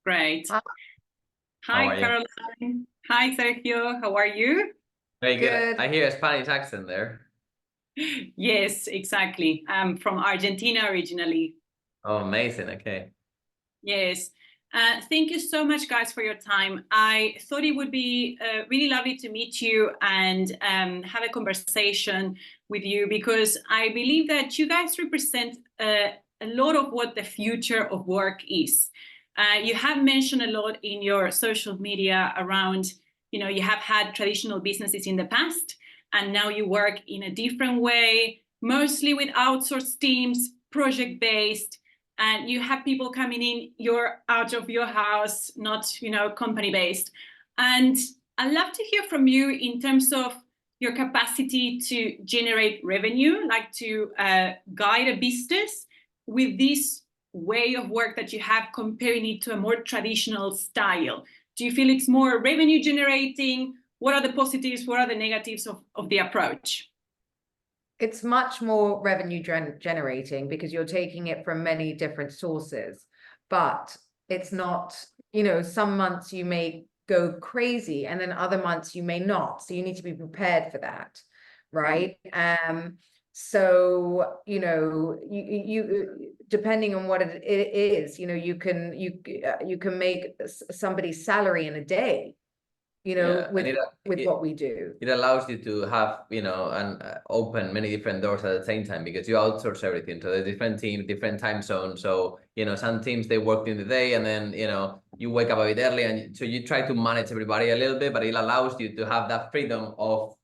Great. Hi, How Hi, are you? Caroline. Hi, Sergio. How are you? Very good. good. I hear a Spanish accent there. Yes, exactly. I'm from Argentina originally. Oh, amazing. Okay. Yes. Thank you so much, guys, for your time. I thought it would be really lovely to meet you and have a conversation with you because I believe that you guys represent a lot of what the future of work is. You have mentioned a lot in your social media around, you have had traditional businesses in the past, and now you work in a different way, mostly with outsourced teams, project-based, and you have people coming in, you're out of your house, not company based. And I'd love to hear from you in terms of your capacity to generate revenue, like to guide a business with this way of work that you have, comparing it to a more traditional style. Do you feel it's more revenue generating? What are the positives? What are the negatives of the approach? It's much more revenue generating because you're taking it from many different sources, but it's not, some months you may go crazy and then other months you may not. So you need to be prepared for that, right? So, you depending on what it is, you can make somebody's salary in a day, Yeah. with what we do. It allows you to have, and open many different doors at the same time because you outsource everything to the different team, different time zones. So, some teams, they work in the day and then, you wake up a bit early. And so you try to manage everybody a little bit, but it allows you to have that freedom of,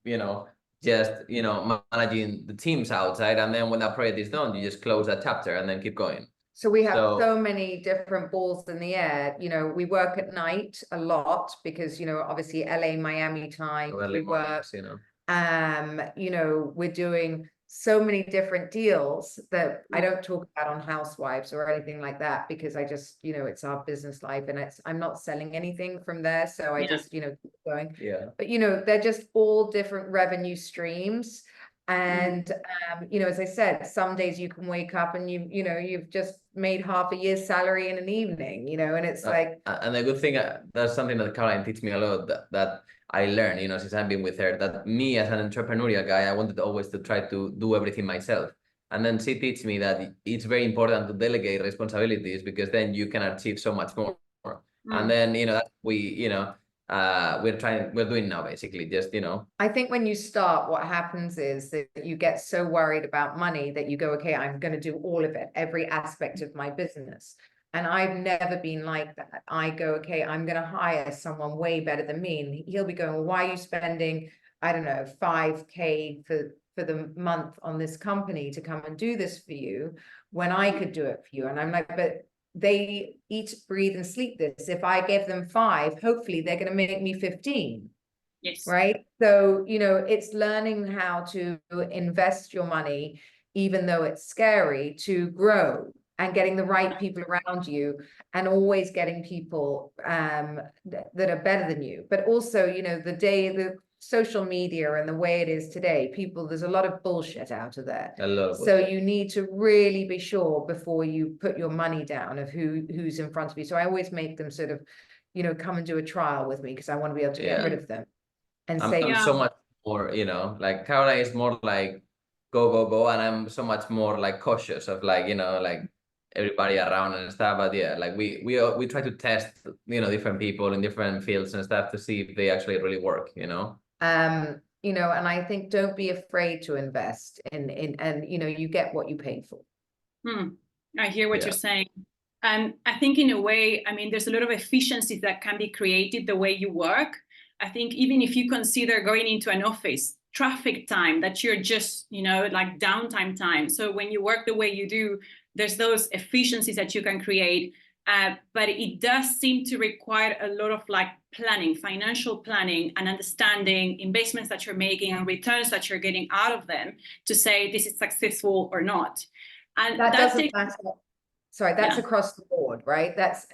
just, managing the teams outside. And then when that project is done, you just close that chapter and then keep going. So we have so many different balls in the air. We work at night a lot because, obviously LA, Miami time, we work, we're doing so many different deals that I don't talk about on Housewives or anything like that because I just, it's our business life and I'm not selling anything from there. So I just, keep going. Yeah. But, they're just all different revenue streams. And as I said, some days you can wake up and you've just made half a year's salary in an evening, and it's like. And the good thing, that's something that Caroline teach me a lot, that I learned, since I've been with her, that me as an entrepreneurial guy, I wanted always to try to do everything myself. And then she teach me that it's very important to delegate responsibilities because then you can achieve so much more. And then, that we're doing now, basically, just, I think when you start, what happens is that you get so worried about money that you go, okay, I'm going to do all of it, every aspect of my business. And I've never been like that. I go, okay, I'm going to hire someone way better than me. And he'll be going, well, why are you spending, I don't know, 5K for the month on this company to come and do this for you when I could do it for you? And I'm like, but they eat, breathe, and sleep this. If I give them 5, hopefully they're going to make me 15. Yes. Right. So, it's learning how to invest your money, even though it's scary, to grow and getting the right people around you and always getting people that are better than you. But also, the social media and the way it is today, there's a lot of bullshit out of there. a lot of So you need to really be sure before you put your money down of who's in front of you. So I always make them sort of, come and do a trial with me because I want to be able to get rid of them. And I'm so much more, like Caroline is more like go, and I'm so much more like cautious of like, like everybody around and stuff. But yeah, like we try to test, different people in different fields and stuff to see if they actually really work, and I think don't be afraid to invest in and you get what you pay for. I hear what you're saying. And I think in a way, I mean, there's a lot of efficiencies that can be created the way you work. I think even if you consider going into an office, traffic time, that you're just, like downtime time. So when you work the way you do, there's those efficiencies that you can create. But it does seem to require a lot of like planning, financial planning, and understanding investments that you're making and returns that you're getting out of them to say this is successful or not. And that doesn't matter. Sorry, that's across the board, right? That's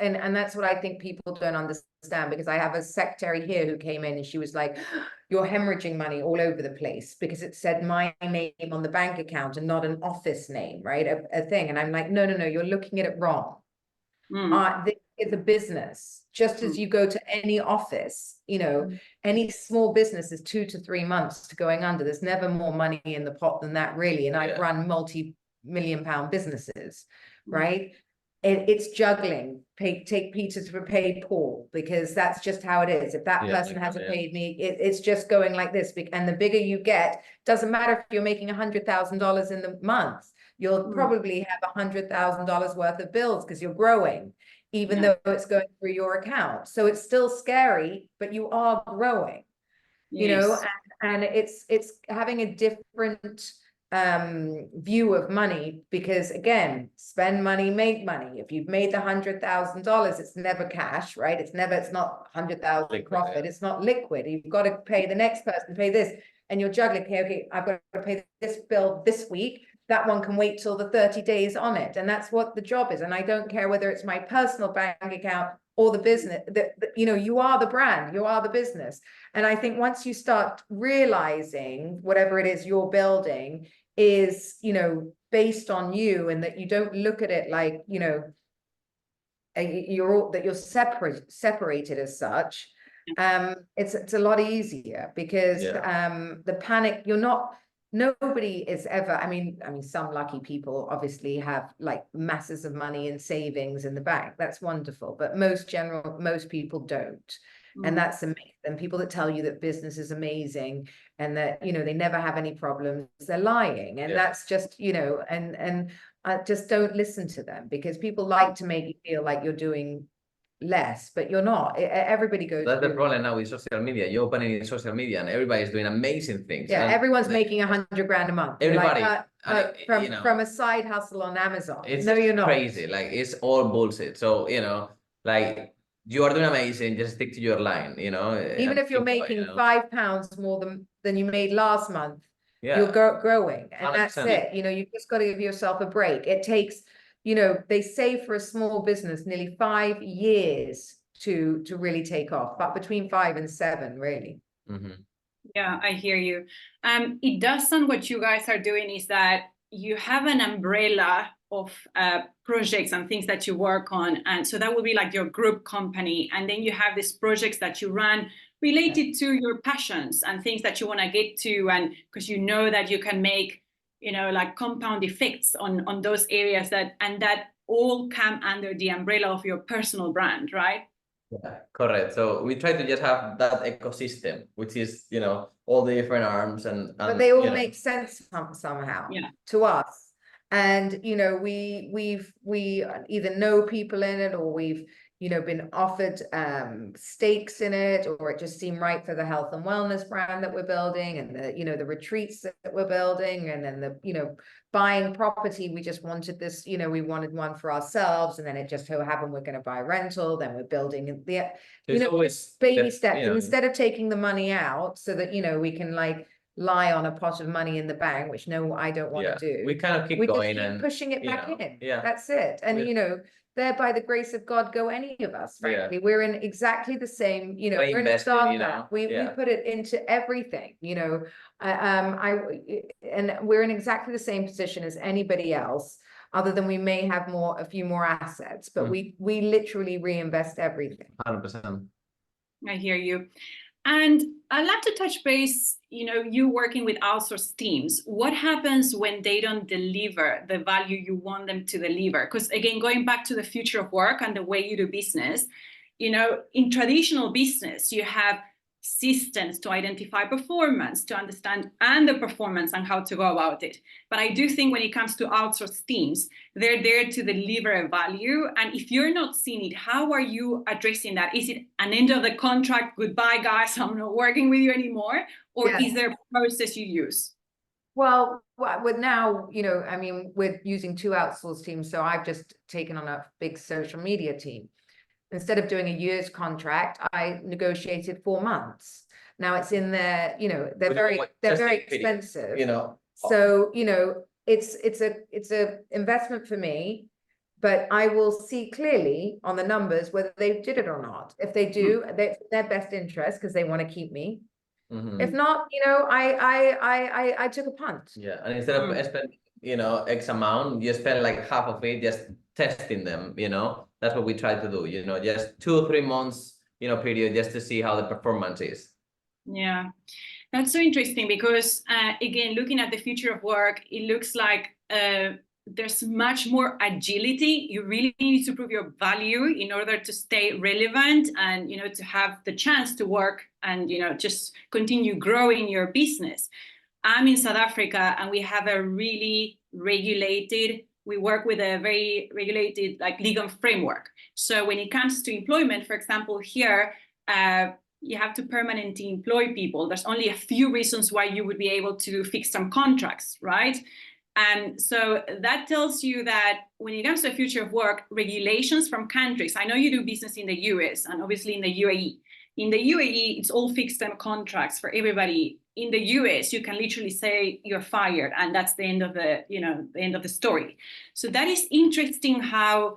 what I think people don't understand, because I have a secretary here who came in and she was like, you're hemorrhaging money all over the place because it said my name on the bank account and not an office name, right? A thing. And I'm like, no, you're looking at it wrong. is a business, just as you go to any office, you know, any small business is 2 to 3 months to going under. There's never more money in the pot than that, really. And I've run multi-million-pound businesses, right? It's juggling. Take Peter to pay Paul, because that's just how it is. If that person hasn't paid me, it's just going like this. And the bigger you get, doesn't matter if you're making $100,000 in the month, you'll probably have $100,000 worth of bills because you're growing, even though it's going through your account. So it's still scary, but you are growing, you know, and it's having a different view of money, because again, spend money, make money. If you've made the $100,000, it's never cash, right? It's not 100,000 profit. It's not liquid. You've got to pay the next person, pay this, and you're juggling. Okay, I've got to pay this bill this week. That one can wait till the 30 days on it. And that's what the job is. And I don't care whether it's my personal bank account or the business, you know, you are the brand, you are the business. And I think once you start realizing whatever it is you're building is, you know, based on you, and that you don't look at it like, you know, you're separated as such, it's a lot easier, because the panic, nobody is ever, I mean, some lucky people obviously have like masses of money in savings in the bank. That's wonderful. But most people don't. And that's amazing. And people that tell you that business is amazing and that, you know, they never have any problems, they're lying. And that's just, you know, and I just don't listen to them, because people like to make you feel like you're doing less, but you're not. Everybody goes. That's the problem now with social media. You open it in social media and everybody's doing amazing things. Yeah, everyone's making 100 grand a month. Everybody, like, you know, from a side hustle on Amazon. It's no, you're not. Crazy. Like, it's all bullshit. So, you know, like, you are doing amazing. Just stick to your line. You know, even if you're making you know, £5 more than you made last month, you're growing, and 100%. that's it. You know, you've just got to give yourself a break. It takes, you know, they say for a small business nearly 5 years to really take off, but between 5 and 7, really. Yeah, I hear you. It does sound what you guys are doing is that you have an umbrella of projects and things that you work on, and so that would be like your group company, and then you have these projects that you run related to your passions and things that you want to get to, and because you know that you can make, you know, like compound effects on those areas, that all come under the umbrella of your personal brand, right? Yeah, correct. So we try to just have that ecosystem, which is, you know, all the different arms, and but they all make sense somehow to us. And, you know, we either know people in it, or we've, you know, been offered stakes in it, or it just seemed right for the health and wellness brand that we're building, and the, you know, the retreats that we're building, and then the, you know, buying property. We just wanted this, you know, we wanted one for ourselves, and then it just so happened we're going to buy rental, then we're building the, you know, always baby steps. You know, instead of taking the money out so that, you know, we can like lie on a pot of money in the bank, which no, I don't want to do. We kind of keep going and pushing it back in. Yeah, that's it. And you know, there, by the grace of God, go any of us, frankly. We're in exactly the same, you know, we're in a startup. You know? We put it into everything, you know. And we're in exactly the same position as anybody else, other than we may have a few more assets, but we literally reinvest everything. 100%. I hear you. And I'd love to touch base, you know, you working with outsourced teams. What happens when they don't deliver the value you want them to deliver? Because again, going back to the future of work and the way you do business, you know, in traditional business, you have systems to identify performance, to understand underperformance and how to go about it. But I do think when it comes to outsourced teams, they're there to deliver a value. And if you're not seeing it, how are you addressing that? Is it an end of the contract? Goodbye, guys, I'm not working with you anymore. Or is there a process you use? Well, with now, you know, I mean, we're using 2 outsourced teams. So I've just taken on a big social media team. Instead of doing a year's contract, I negotiated 4 months. Now it's in there, you know, they're very expensive. You know, so, you know, it's a investment for me, but I will see clearly on the numbers whether they did it or not. If they do, they're their best interest because they want to keep me. If not, you know, I took a punt. Yeah, and instead of spending, you know, X amount, you spend like half of it just testing them, you know. That's what we try to do, you know, just 2 or 3 months, you know, period, just to see how the performance is. Yeah, that's so interesting because, again, looking at the future of work, it looks like there's much more agility. You really need to prove your value in order to stay relevant and, you know, to have the chance to work and, you know, just continue growing your business. I'm in South Africa and we have a really regulated, we work with a very regulated like legal framework. So when it comes to employment, for example, here, you have to permanently employ people. There's only a few reasons why you would be able to fix some contracts, right? And so that tells you that when it comes to the future of work, regulations from countries, I know you do business in the US and obviously in the UAE. In the UAE, it's all fixed term contracts for everybody. In the US, you can literally say you're fired and that's the end of the, you know, the end of the story. So that is interesting how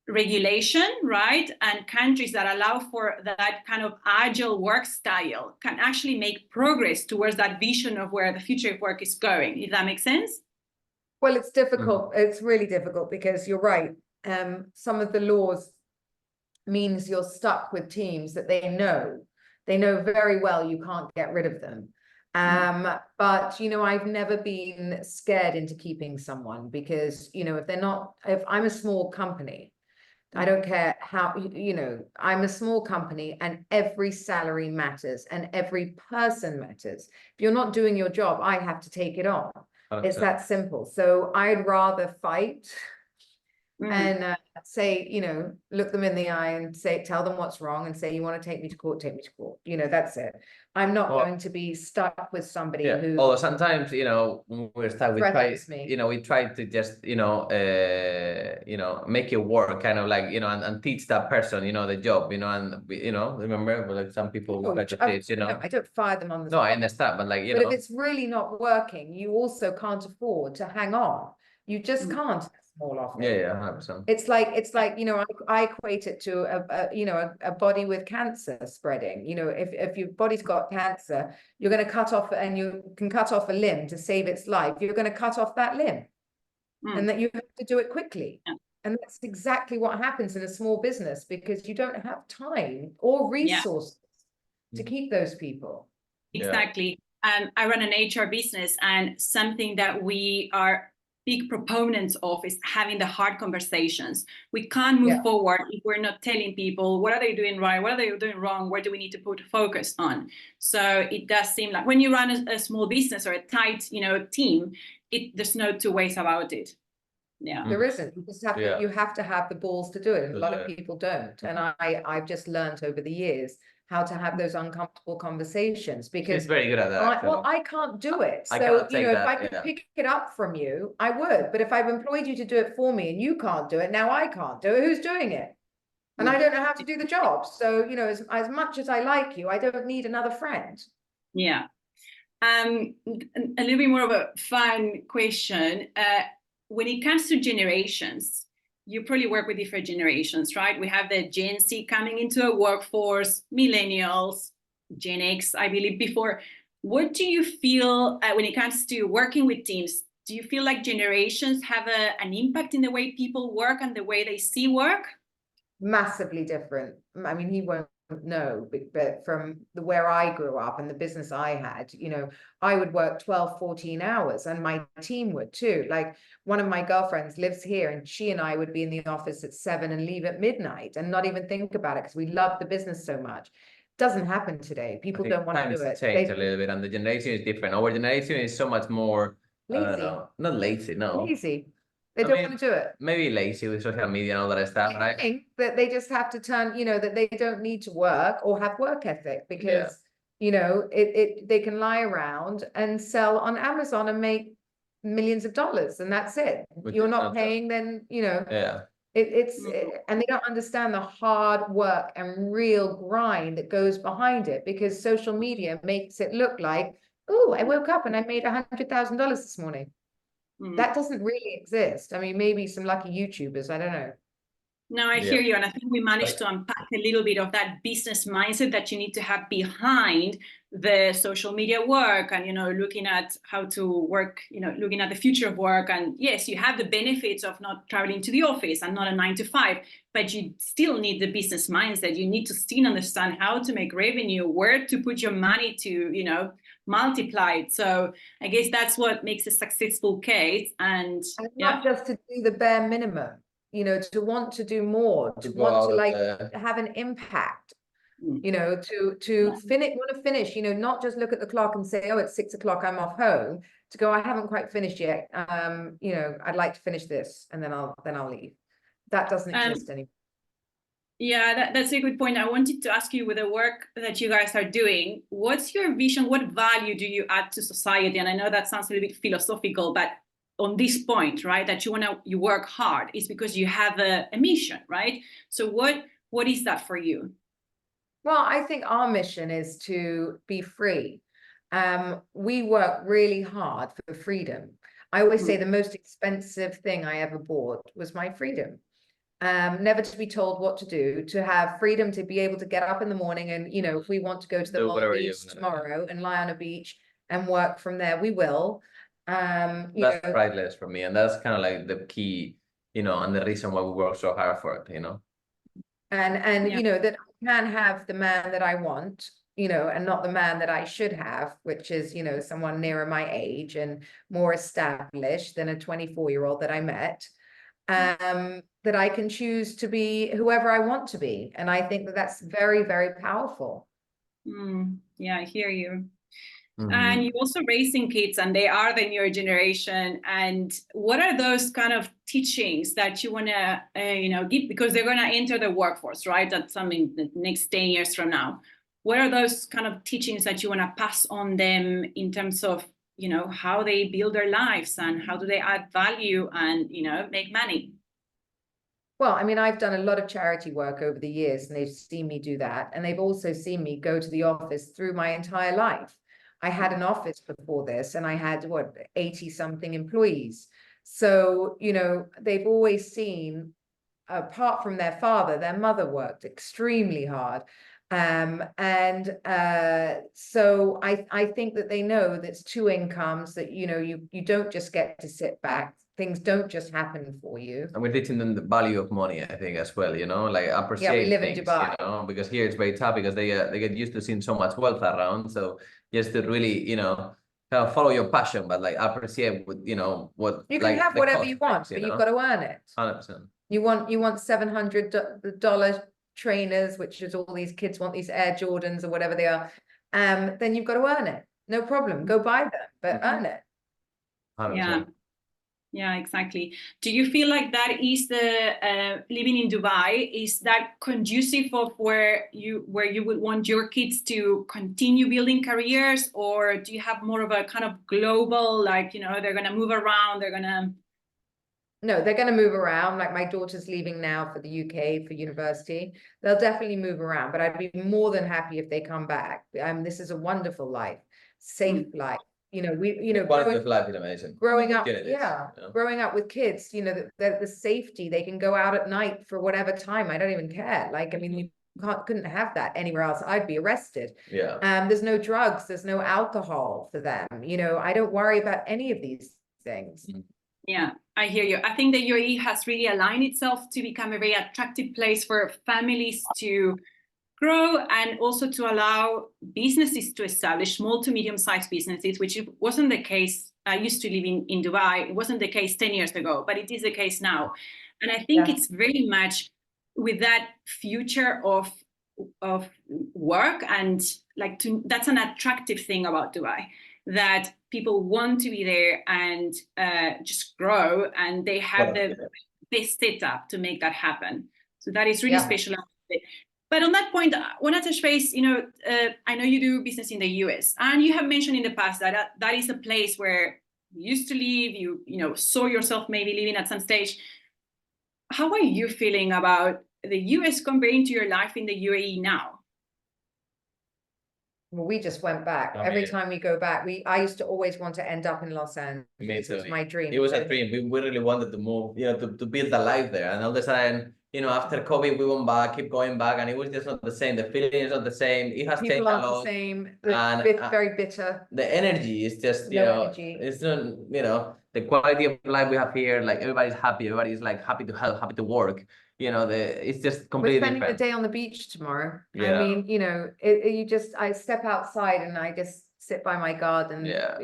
regulation, right, and countries that allow for that kind of agile work style can actually make progress towards that vision of where the future of work is going, if that makes sense. Well, it's difficult. It's really difficult because you're right. Some of the laws means you're stuck with teams that they know very well you can't get rid of them. But, you know, I've never been scared into keeping someone because, you know, if I'm a small company, I don't care how, you know, I'm a small company and every salary matters and every person matters. If you're not doing your job, I have to take it on. Okay. It's that simple. So I'd rather fight and say, you know, look them in the eye and say, tell them what's wrong and say, you want to take me to court, take me to court. You know, that's it. I'm not going to be stuck with somebody who. Although sometimes, you know, when we're stuck, we try to just, you know, make it work, kind of like, you know, and teach that person, you know, the job, you know, and you know, remember, like some people like to teach, you know. I don't fire them on the spot. No, I understand, but like, you know. But if it's really not working, you also can't afford to hang on. You just can't. Small office. Yeah, 100%. It's like, you know, I equate it to a body with cancer spreading. You know, if your body's got cancer, you're going to cut off, and you can cut off a limb to save its life. You're going to cut off that limb, and that you have to do it quickly. And that's exactly what happens in a small business because you don't have time or resources to keep those people. Exactly. I run an HR business, and something that we are big proponents of is having the hard conversations. We can't move forward if we're not telling people what are they doing right, what are they doing wrong, where do we need to put focus on. So it does seem like when you run a small business or a tight, you know, team, there's no two ways about it. Yeah, there isn't. You just have to. You have to have the balls to do it, and a lot of people don't. And I've just learned over the years how to have those uncomfortable conversations because she's very good at that. I can't do it. So, you know, if I could pick it up from you, I would. But if I've employed you to do it for me and you can't do it, now I can't do it. Who's doing it? And I don't know how to do the job. So, you know, as much as I like you, I don't need another friend. Yeah. A little bit more of a fun question. When it comes to generations, you probably work with different generations, right? We have the Gen Z coming into a workforce, millennials, Gen X, I believe before. What do you feel when it comes to working with teams? Do you feel like generations have an impact in the way people work and the way they see work? Massively different. I mean, he won't know, but from where I grew up and the business I had, you know, I would work 12, 14 hours and my team would too. Like one of my girlfriends lives here and she and I would be in the office at 7 and leave at midnight and not even think about it because we love the business so much. Doesn't happen today. People don't want to do it. Changed a little bit and the generation is different. Our generation is so much more lazy. Not lazy, no. Lazy. They don't want to do it. Maybe lazy with social media and all that stuff, right? I think that they just have to turn, you know, that they don't need to work or have work ethic because, you know, they can lie around and sell on Amazon and make millions of dollars and that's it. You're not paying, then, you know, and they don't understand the hard work and real grind that goes behind it because social media makes it look like, oh, I woke up and I made $100,000 this morning. That doesn't really exist. I mean, maybe some lucky YouTubers, I don't know. No, I hear you. And I think we managed to unpack a little bit of that business mindset that you need to have behind the social media work and, looking at how to work, looking at the future of work. And yes, you have the benefits of not traveling to the office and not a 9 to 5, but you still need the business mindset. You need to still understand how to make revenue, where to put your money to, multiply it. So I guess that's what makes a successful case. And not just to do the bare minimum. To want to do more, to want to have an impact, to finish, not just look at the clock and say, oh, it's 6 o'clock, I'm off home, to go, I haven't quite finished yet. I'd like to finish this and then I'll leave. That doesn't exist anymore. Yeah, that's a good point. I wanted to ask you, with the work that you guys are doing, what's your vision? What value do you add to society? And I know that sounds a little bit philosophical, but on this point, right, that you work hard is because you have a mission, right? So what is that for you? Well, I think our mission is to be free. We work really hard for freedom. I always say the most expensive thing I ever bought was my freedom. Never to be told what to do, to have freedom to be able to get up in the morning and, if we want to go to the Maldives tomorrow and lie on a beach and work from there, we will. That's priceless for me, and that's kind of like the key, and the reason why we work so hard for it, and that I can have the man that I want, and not the man that I should have, which is someone nearer my age and more established than a 24-year-old that I met, that I can choose to be whoever I want to be. And I think that that's very, very powerful. Yeah, I hear you. And you're also raising kids, and they are the newer generation. And what are those kind of teachings that you want to, give? Because they're going to enter the workforce, right? That's something the next 10 years from now. What are those kind of teachings that you want to pass on them in terms of, how they build their lives and how do they add value and, make money? Well, I mean, I've done a lot of charity work over the years, and they've seen me do that. And they've also seen me go to the office through my entire life. I had an office before this, and I had 80 something employees. So, they've always seen, apart from their father, their mother worked extremely hard. So I think that they know that's two incomes, that, you don't just get to sit back. Things don't just happen for you. And we're teaching them the value of money, I think, as well, like appreciate we live things, in Dubai. Because here it's very tough because they get used to seeing so much wealth around. So just to really, kind of follow your passion, but like appreciate what, what you can have whatever you want, but you've got to earn it. 100%. You want $700 trainers, which is all these kids want, these Air Jordans or whatever they are. Then you've got to earn it. No problem. Go buy them, but earn it. 100%. Yeah, exactly. Do you feel like that is the living in Dubai, is that conducive of where you would want your kids to continue building careers, or do you have more of a kind of global, like, they're going to move around, No, they're going to move around. Like, my daughter's leaving now for the UK for university. They'll definitely move around, but I'd be more than happy if they come back. This is a wonderful life, safe life. Quality of life is amazing. Growing up, growing up with kids, the safety, they can go out at night for whatever time. I don't even care. Like, I mean, you couldn't have that anywhere else. I'd be arrested. There's no drugs, there's no alcohol for them. I don't worry about any of these things. Yeah, I hear you. I think the UAE has really aligned itself to become a very attractive place for families to grow, and also to allow businesses to establish, small to medium-sized businesses, which wasn't the case. I used to live in Dubai. It wasn't the case 10 years ago, but it is the case now. And I think it's very much with that future of work, and that's an attractive thing about Dubai, that people want to be there and just grow, and they have the setup to make that happen. So that is really special. But on that point, when I touch base, I know you do business in the US, and you have mentioned in the past that that is a place where you used to live, you saw yourself maybe living at some stage. How are you feeling about the US comparing to your life in the UAE now? Well, we just went back. Every time we go back, I used to always want to end up in Los Angeles. Me too. It was my dream. It was a dream. We really wanted to move, to build a life there. And all of a sudden, after COVID, we went back, keep going back, and it was just not the same. The feeling is not the same. It has changed People a aren't the lot. same, And, very bitter. The energy is just, No energy. it's not, the quality of life we have here, like everybody's happy, everybody's like happy to help, happy to work. It's just We're completely spending different. the day on the beach tomorrow. Yeah. I mean, I step outside and I just sit by my garden. Yeah,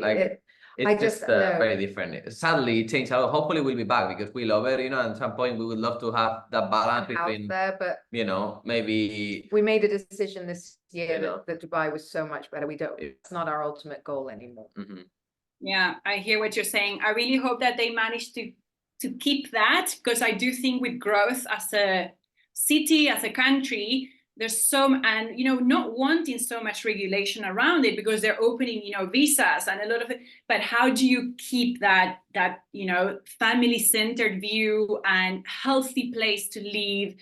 it's just very different. Sadly, it changed a lot. Hopefully we'll be back because we love it, at some point we would love to have that balance between, there, but maybe we made a decision this year know. that Dubai was so much better. It's not our ultimate goal anymore. Mhm. Yeah, I hear what you're saying. I really hope that they manage to keep that, because I do think with growth as a city, as a country, there's and not wanting so much regulation around it because they're opening visas and a lot of it, but how do you keep that family-centered view and healthy place to live?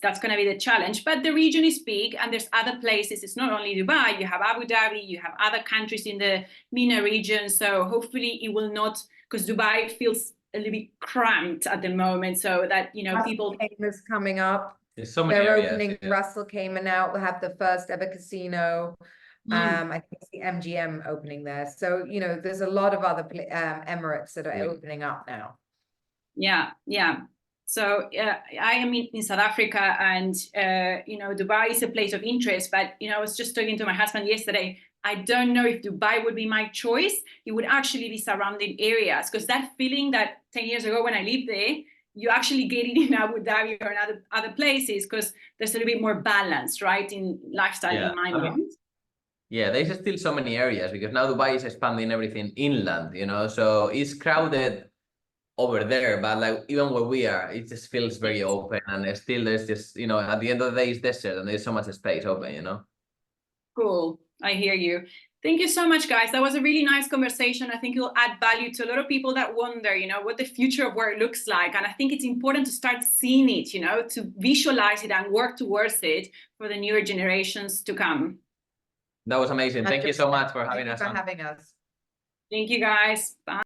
That's going to be the challenge, but the region is big and there's other places. It's not only Dubai, you have Abu Dhabi, you have other countries in the MENA region, so hopefully it will not, because Dubai feels a little bit cramped at the moment, so that people is coming up. There's so many They're areas, opening Ras Al Khaimah now. We'll have the first ever casino. I think it's the MGM opening there. So there's a lot of other Emirates that are opening up now. Yeah. So I am in South Africa, and Dubai is a place of interest. But I was just talking to my husband yesterday. I don't know if Dubai would be my choice. It would actually be surrounding areas, because that feeling that 10 years ago when I lived there, you actually get it in Abu Dhabi or in other places, because there's a little bit more balance, right, in lifestyle in my mind. Yeah, there's still so many areas because now Dubai is expanding everything inland, so it's crowded over there, but like even where we are, it just feels very open, and still there's just at the end of the day it's desert and there's so much space open. Cool, I hear you. Thank you so much, guys. That was a really nice conversation. I think it will add value to a lot of people that wonder what the future of work looks like, and I think it's important to start seeing it, to visualize it and work towards it for the newer generations to come. That was amazing. Thank you so much for having us. Thank you for having us. Thank you, guys. Bye.